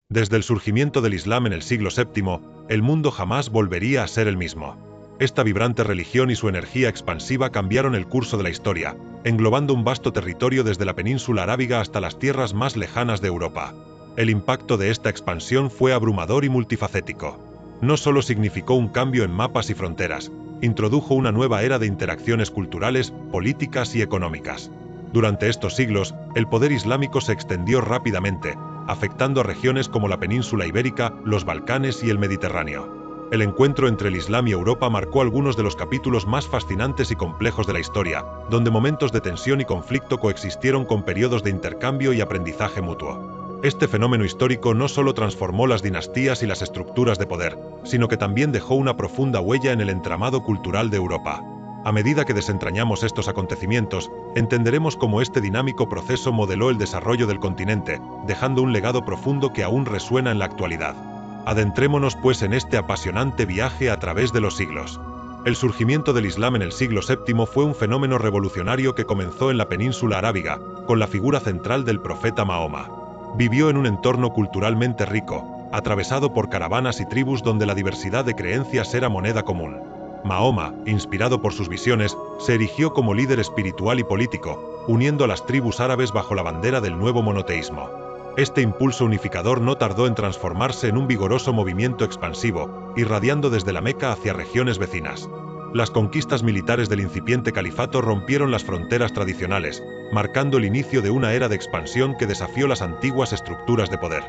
Desde el surgimiento del Islam en el siglo VII, el mundo jamás volvería a ser el mismo. Esta vibrante religión y su energía expansiva cambiaron el curso de la historia, englobando un vasto territorio desde la península arábiga hasta las tierras más lejanas de Europa. El impacto de esta expansión fue abrumador y multifacético. No solo significó un cambio en mapas y fronteras, introdujo una nueva era de interacciones culturales, políticas y económicas. Durante estos siglos, el poder islámico se extendió rápidamente, afectando a regiones como la península ibérica, los Balcanes y el Mediterráneo. El encuentro entre el Islam y Europa marcó algunos de los capítulos más fascinantes y complejos de la historia, donde momentos de tensión y conflicto coexistieron con periodos de intercambio y aprendizaje mutuo. Este fenómeno histórico no solo transformó las dinastías y las estructuras de poder, sino que también dejó una profunda huella en el entramado cultural de Europa. A medida que desentrañamos estos acontecimientos, entenderemos cómo este dinámico proceso modeló el desarrollo del continente, dejando un legado profundo que aún resuena en la actualidad. Adentrémonos pues en este apasionante viaje a través de los siglos. El surgimiento del Islam en el siglo VII fue un fenómeno revolucionario que comenzó en la península arábiga, con la figura central del profeta Mahoma. Vivió en un entorno culturalmente rico, atravesado por caravanas y tribus donde la diversidad de creencias era moneda común. Mahoma, inspirado por sus visiones, se erigió como líder espiritual y político, uniendo a las tribus árabes bajo la bandera del nuevo monoteísmo. Este impulso unificador no tardó en transformarse en un vigoroso movimiento expansivo, irradiando desde la Meca hacia regiones vecinas. Las conquistas militares del incipiente califato rompieron las fronteras tradicionales, marcando el inicio de una era de expansión que desafió las antiguas estructuras de poder.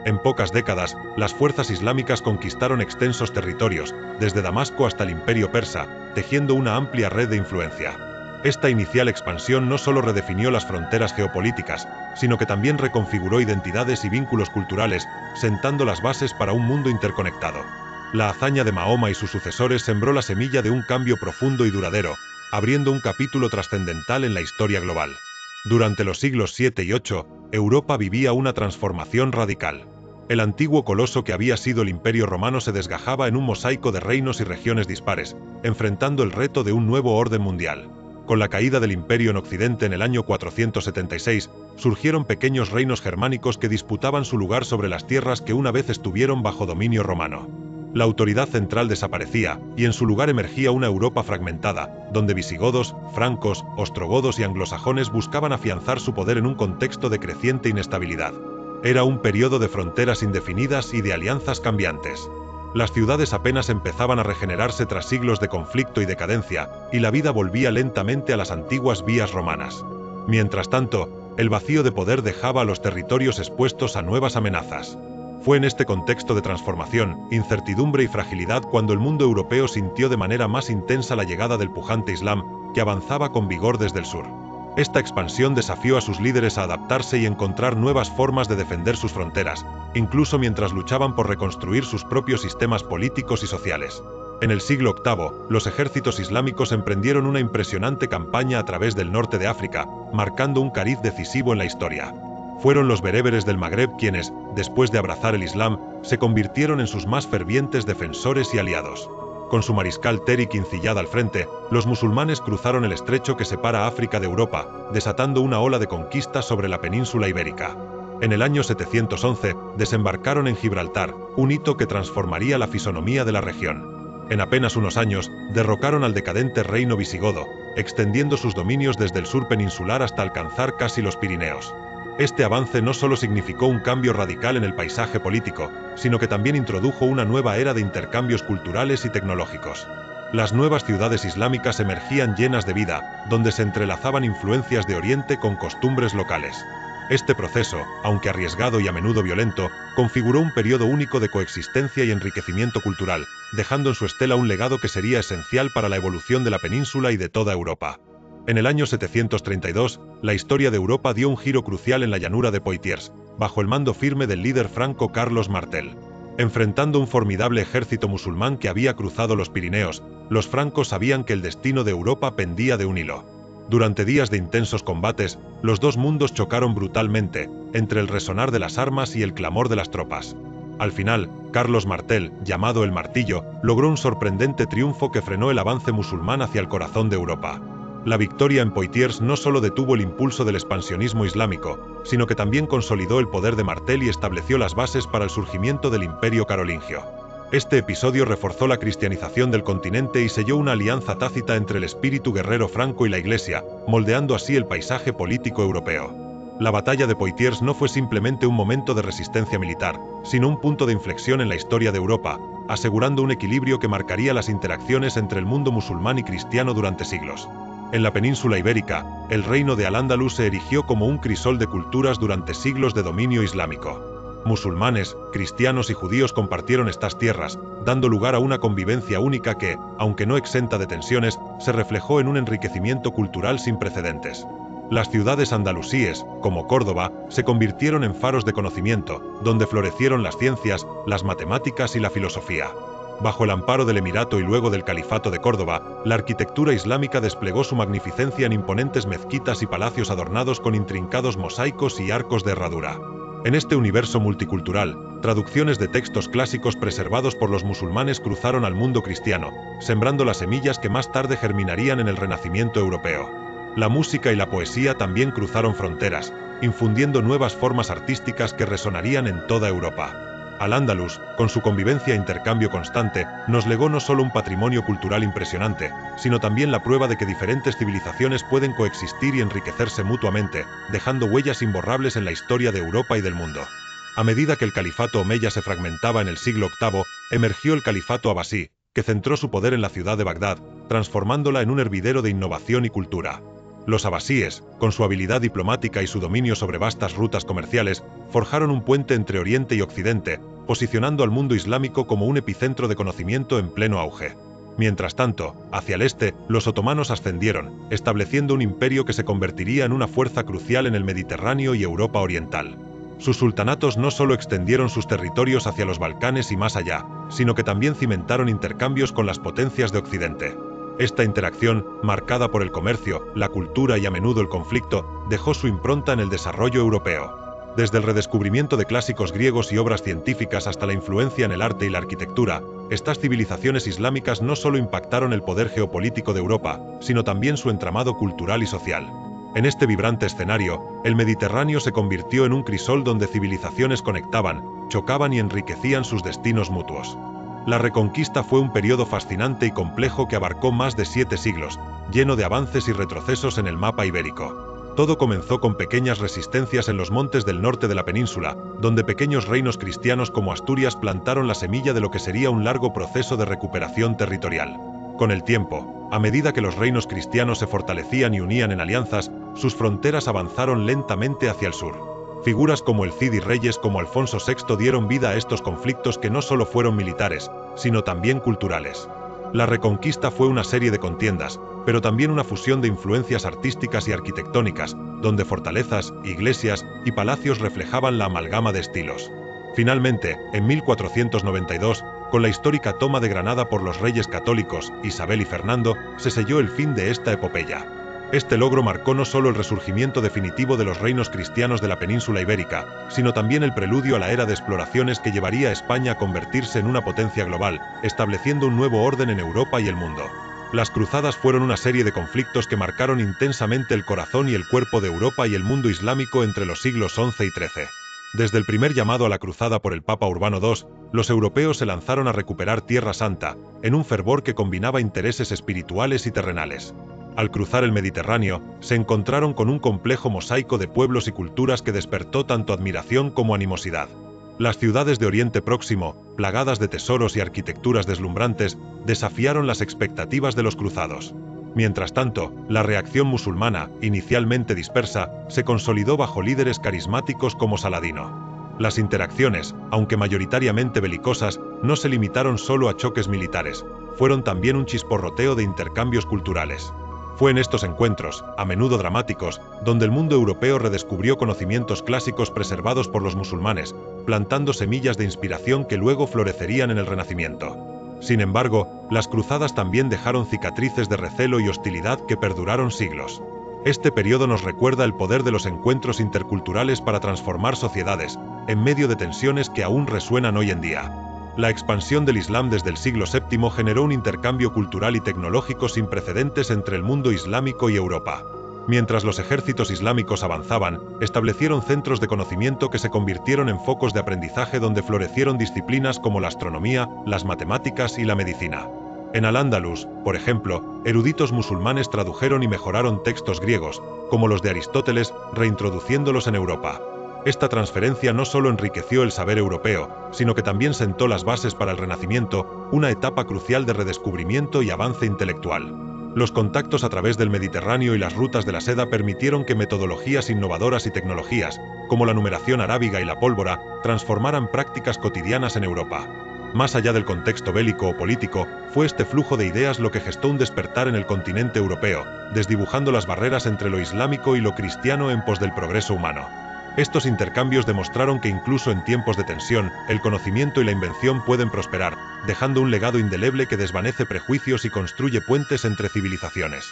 En pocas décadas, las fuerzas islámicas conquistaron extensos territorios, desde Damasco hasta el Imperio Persa, tejiendo una amplia red de influencia. Esta inicial expansión no solo redefinió las fronteras geopolíticas, sino que también reconfiguró identidades y vínculos culturales, sentando las bases para un mundo interconectado. La hazaña de Mahoma y sus sucesores sembró la semilla de un cambio profundo y duradero, abriendo un capítulo trascendental en la historia global. Durante los siglos VII y VIII, Europa vivía una transformación radical. El antiguo coloso que había sido el Imperio Romano se desgajaba en un mosaico de reinos y regiones dispares, enfrentando el reto de un nuevo orden mundial. Con la caída del Imperio en Occidente en el año 476, surgieron pequeños reinos germánicos que disputaban su lugar sobre las tierras que una vez estuvieron bajo dominio romano. La autoridad central desaparecía, y en su lugar emergía una Europa fragmentada, donde visigodos, francos, ostrogodos y anglosajones buscaban afianzar su poder en un contexto de creciente inestabilidad. Era un periodo de fronteras indefinidas y de alianzas cambiantes. Las ciudades apenas empezaban a regenerarse tras siglos de conflicto y decadencia, y la vida volvía lentamente a las antiguas vías romanas. Mientras tanto, el vacío de poder dejaba a los territorios expuestos a nuevas amenazas. Fue en este contexto de transformación, incertidumbre y fragilidad cuando el mundo europeo sintió de manera más intensa la llegada del pujante Islam, que avanzaba con vigor desde el sur. Esta expansión desafió a sus líderes a adaptarse y encontrar nuevas formas de defender sus fronteras, incluso mientras luchaban por reconstruir sus propios sistemas políticos y sociales. En el siglo VIII, los ejércitos islámicos emprendieron una impresionante campaña a través del norte de África, marcando un cariz decisivo en la historia. Fueron los bereberes del Magreb quienes, después de abrazar el Islam, se convirtieron en sus más fervientes defensores y aliados. Con su mariscal Terik Incillad al frente, los musulmanes cruzaron el estrecho que separa África de Europa, desatando una ola de conquista sobre la península ibérica. En el año 711, desembarcaron en Gibraltar, un hito que transformaría la fisonomía de la región. En apenas unos años, derrocaron al decadente reino visigodo, extendiendo sus dominios desde el sur peninsular hasta alcanzar casi los Pirineos. Este avance no solo significó un cambio radical en el paisaje político, sino que también introdujo una nueva era de intercambios culturales y tecnológicos. Las nuevas ciudades islámicas emergían llenas de vida, donde se entrelazaban influencias de Oriente con costumbres locales. Este proceso, aunque arriesgado y a menudo violento, configuró un periodo único de coexistencia y enriquecimiento cultural, dejando en su estela un legado que sería esencial para la evolución de la península y de toda Europa. En el año 732, la historia de Europa dio un giro crucial en la llanura de Poitiers, bajo el mando firme del líder franco Carlos Martel. Enfrentando un formidable ejército musulmán que había cruzado los Pirineos, los francos sabían que el destino de Europa pendía de un hilo. Durante días de intensos combates, los dos mundos chocaron brutalmente, entre el resonar de las armas y el clamor de las tropas. Al final, Carlos Martel, llamado el Martillo, logró un sorprendente triunfo que frenó el avance musulmán hacia el corazón de Europa. La victoria en Poitiers no solo detuvo el impulso del expansionismo islámico, sino que también consolidó el poder de Martel y estableció las bases para el surgimiento del Imperio carolingio. Este episodio reforzó la cristianización del continente y selló una alianza tácita entre el espíritu guerrero franco y la Iglesia, moldeando así el paisaje político europeo. La batalla de Poitiers no fue simplemente un momento de resistencia militar, sino un punto de inflexión en la historia de Europa, asegurando un equilibrio que marcaría las interacciones entre el mundo musulmán y cristiano durante siglos. En la península ibérica, el reino de Al-Ándalus se erigió como un crisol de culturas durante siglos de dominio islámico. Musulmanes, cristianos y judíos compartieron estas tierras, dando lugar a una convivencia única que, aunque no exenta de tensiones, se reflejó en un enriquecimiento cultural sin precedentes. Las ciudades andalusíes, como Córdoba, se convirtieron en faros de conocimiento, donde florecieron las ciencias, las matemáticas y la filosofía. Bajo el amparo del Emirato y luego del Califato de Córdoba, la arquitectura islámica desplegó su magnificencia en imponentes mezquitas y palacios adornados con intrincados mosaicos y arcos de herradura. En este universo multicultural, traducciones de textos clásicos preservados por los musulmanes cruzaron al mundo cristiano, sembrando las semillas que más tarde germinarían en el Renacimiento europeo. La música y la poesía también cruzaron fronteras, infundiendo nuevas formas artísticas que resonarían en toda Europa. Al-Ándalus, con su convivencia e intercambio constante, nos legó no solo un patrimonio cultural impresionante, sino también la prueba de que diferentes civilizaciones pueden coexistir y enriquecerse mutuamente, dejando huellas imborrables en la historia de Europa y del mundo. A medida que el califato omeya se fragmentaba en el siglo VIII, emergió el califato abasí, que centró su poder en la ciudad de Bagdad, transformándola en un hervidero de innovación y cultura. Los abasíes, con su habilidad diplomática y su dominio sobre vastas rutas comerciales, forjaron un puente entre Oriente y Occidente, posicionando al mundo islámico como un epicentro de conocimiento en pleno auge. Mientras tanto, hacia el este, los otomanos ascendieron, estableciendo un imperio que se convertiría en una fuerza crucial en el Mediterráneo y Europa oriental. Sus sultanatos no solo extendieron sus territorios hacia los Balcanes y más allá, sino que también cimentaron intercambios con las potencias de Occidente. Esta interacción, marcada por el comercio, la cultura y a menudo el conflicto, dejó su impronta en el desarrollo europeo. Desde el redescubrimiento de clásicos griegos y obras científicas hasta la influencia en el arte y la arquitectura, estas civilizaciones islámicas no solo impactaron el poder geopolítico de Europa, sino también su entramado cultural y social. En este vibrante escenario, el Mediterráneo se convirtió en un crisol donde civilizaciones conectaban, chocaban y enriquecían sus destinos mutuos. La Reconquista fue un periodo fascinante y complejo que abarcó más de 7 siglos, lleno de avances y retrocesos en el mapa ibérico. Todo comenzó con pequeñas resistencias en los montes del norte de la península, donde pequeños reinos cristianos como Asturias plantaron la semilla de lo que sería un largo proceso de recuperación territorial. Con el tiempo, a medida que los reinos cristianos se fortalecían y unían en alianzas, sus fronteras avanzaron lentamente hacia el sur. Figuras como el Cid y reyes como Alfonso VI dieron vida a estos conflictos que no solo fueron militares, sino también culturales. La Reconquista fue una serie de contiendas, pero también una fusión de influencias artísticas y arquitectónicas, donde fortalezas, iglesias y palacios reflejaban la amalgama de estilos. Finalmente, en 1492, con la histórica toma de Granada por los reyes católicos, Isabel y Fernando, se selló el fin de esta epopeya. Este logro marcó no solo el resurgimiento definitivo de los reinos cristianos de la península ibérica, sino también el preludio a la era de exploraciones que llevaría a España a convertirse en una potencia global, estableciendo un nuevo orden en Europa y el mundo. Las cruzadas fueron una serie de conflictos que marcaron intensamente el corazón y el cuerpo de Europa y el mundo islámico entre los siglos XI y XIII. Desde el primer llamado a la cruzada por el Papa Urbano II, los europeos se lanzaron a recuperar Tierra Santa, en un fervor que combinaba intereses espirituales y terrenales. Al cruzar el Mediterráneo, se encontraron con un complejo mosaico de pueblos y culturas que despertó tanto admiración como animosidad. Las ciudades de Oriente Próximo, plagadas de tesoros y arquitecturas deslumbrantes, desafiaron las expectativas de los cruzados. Mientras tanto, la reacción musulmana, inicialmente dispersa, se consolidó bajo líderes carismáticos como Saladino. Las interacciones, aunque mayoritariamente belicosas, no se limitaron solo a choques militares, fueron también un chisporroteo de intercambios culturales. Fue en estos encuentros, a menudo dramáticos, donde el mundo europeo redescubrió conocimientos clásicos preservados por los musulmanes, plantando semillas de inspiración que luego florecerían en el Renacimiento. Sin embargo, las cruzadas también dejaron cicatrices de recelo y hostilidad que perduraron siglos. Este periodo nos recuerda el poder de los encuentros interculturales para transformar sociedades, en medio de tensiones que aún resuenan hoy en día. La expansión del Islam desde el siglo VII generó un intercambio cultural y tecnológico sin precedentes entre el mundo islámico y Europa. Mientras los ejércitos islámicos avanzaban, establecieron centros de conocimiento que se convirtieron en focos de aprendizaje donde florecieron disciplinas como la astronomía, las matemáticas y la medicina. En Al-Ándalus, por ejemplo, eruditos musulmanes tradujeron y mejoraron textos griegos, como los de Aristóteles, reintroduciéndolos en Europa. Esta transferencia no solo enriqueció el saber europeo, sino que también sentó las bases para el Renacimiento, una etapa crucial de redescubrimiento y avance intelectual. Los contactos a través del Mediterráneo y las rutas de la seda permitieron que metodologías innovadoras y tecnologías, como la numeración arábiga y la pólvora, transformaran prácticas cotidianas en Europa. Más allá del contexto bélico o político, fue este flujo de ideas lo que gestó un despertar en el continente europeo, desdibujando las barreras entre lo islámico y lo cristiano en pos del progreso humano. Estos intercambios demostraron que incluso en tiempos de tensión, el conocimiento y la invención pueden prosperar, dejando un legado indeleble que desvanece prejuicios y construye puentes entre civilizaciones.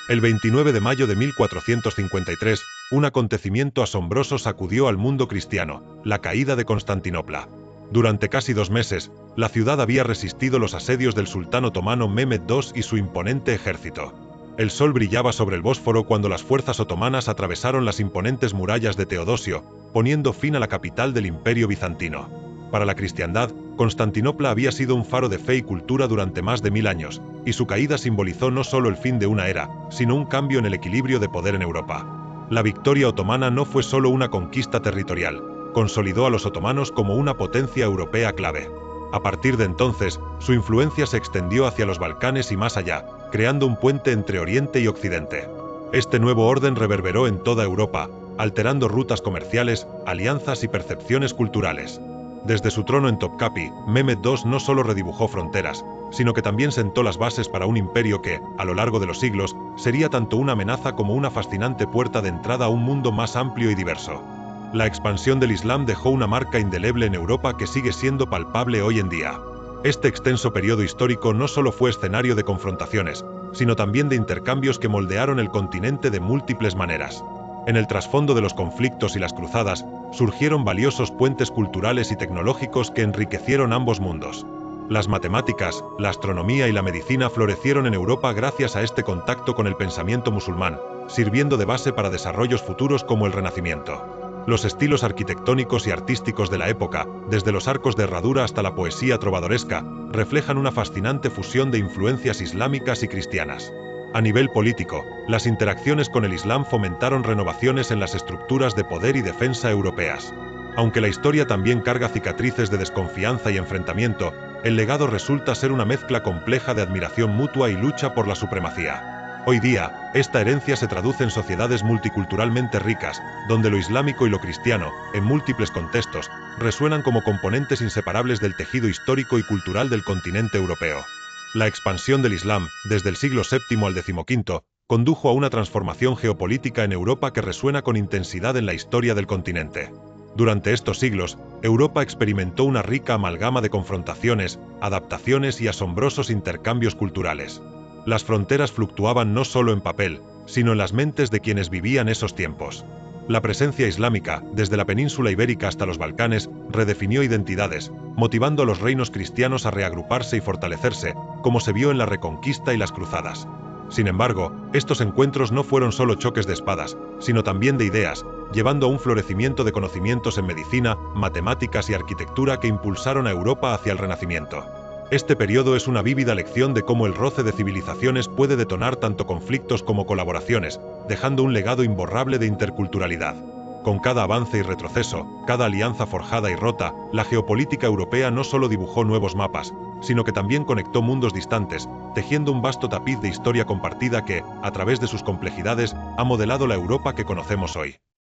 El 29 de mayo de 1453, un acontecimiento asombroso sacudió al mundo cristiano, la caída de Constantinopla. Durante casi 2 meses, la ciudad había resistido los asedios del sultán otomano Mehmed II y su imponente ejército. El sol brillaba sobre el Bósforo cuando las fuerzas otomanas atravesaron las imponentes murallas de Teodosio, poniendo fin a la capital del Imperio bizantino. Para la cristiandad, Constantinopla había sido un faro de fe y cultura durante más de 1000 años, y su caída simbolizó no solo el fin de una era, sino un cambio en el equilibrio de poder en Europa. La victoria otomana no fue solo una conquista territorial, consolidó a los otomanos como una potencia europea clave. A partir de entonces, su influencia se extendió hacia los Balcanes y más allá, creando un puente entre Oriente y Occidente. Este nuevo orden reverberó en toda Europa, alterando rutas comerciales, alianzas y percepciones culturales. Desde su trono en Topkapi, Mehmed II no solo redibujó fronteras, sino que también sentó las bases para un imperio que, a lo largo de los siglos, sería tanto una amenaza como una fascinante puerta de entrada a un mundo más amplio y diverso. La expansión del Islam dejó una marca indeleble en Europa que sigue siendo palpable hoy en día. Este extenso periodo histórico no solo fue escenario de confrontaciones, sino también de intercambios que moldearon el continente de múltiples maneras. En el trasfondo de los conflictos y las cruzadas, surgieron valiosos puentes culturales y tecnológicos que enriquecieron ambos mundos. Las matemáticas, la astronomía y la medicina florecieron en Europa gracias a este contacto con el pensamiento musulmán, sirviendo de base para desarrollos futuros como el Renacimiento. Los estilos arquitectónicos y artísticos de la época, desde los arcos de herradura hasta la poesía trovadoresca, reflejan una fascinante fusión de influencias islámicas y cristianas. A nivel político, las interacciones con el Islam fomentaron renovaciones en las estructuras de poder y defensa europeas. Aunque la historia también carga cicatrices de desconfianza y enfrentamiento, el legado resulta ser una mezcla compleja de admiración mutua y lucha por la supremacía. Hoy día, esta herencia se traduce en sociedades multiculturalmente ricas, donde lo islámico y lo cristiano, en múltiples contextos, resuenan como componentes inseparables del tejido histórico y cultural del continente europeo. La expansión del Islam, desde el siglo VII al XV, condujo a una transformación geopolítica en Europa que resuena con intensidad en la historia del continente. Durante estos siglos, Europa experimentó una rica amalgama de confrontaciones, adaptaciones y asombrosos intercambios culturales. Las fronteras fluctuaban no solo en papel, sino en las mentes de quienes vivían esos tiempos. La presencia islámica, desde la península ibérica hasta los Balcanes, redefinió identidades, motivando a los reinos cristianos a reagruparse y fortalecerse, como se vio en la Reconquista y las Cruzadas. Sin embargo, estos encuentros no fueron solo choques de espadas, sino también de ideas, llevando a un florecimiento de conocimientos en medicina, matemáticas y arquitectura que impulsaron a Europa hacia el Renacimiento. Este periodo es una vívida lección de cómo el roce de civilizaciones puede detonar tanto conflictos como colaboraciones, dejando un legado imborrable de interculturalidad. Con cada avance y retroceso, cada alianza forjada y rota, la geopolítica europea no solo dibujó nuevos mapas, sino que también conectó mundos distantes, tejiendo un vasto tapiz de historia compartida que, a través de sus complejidades, ha modelado la Europa que conocemos hoy.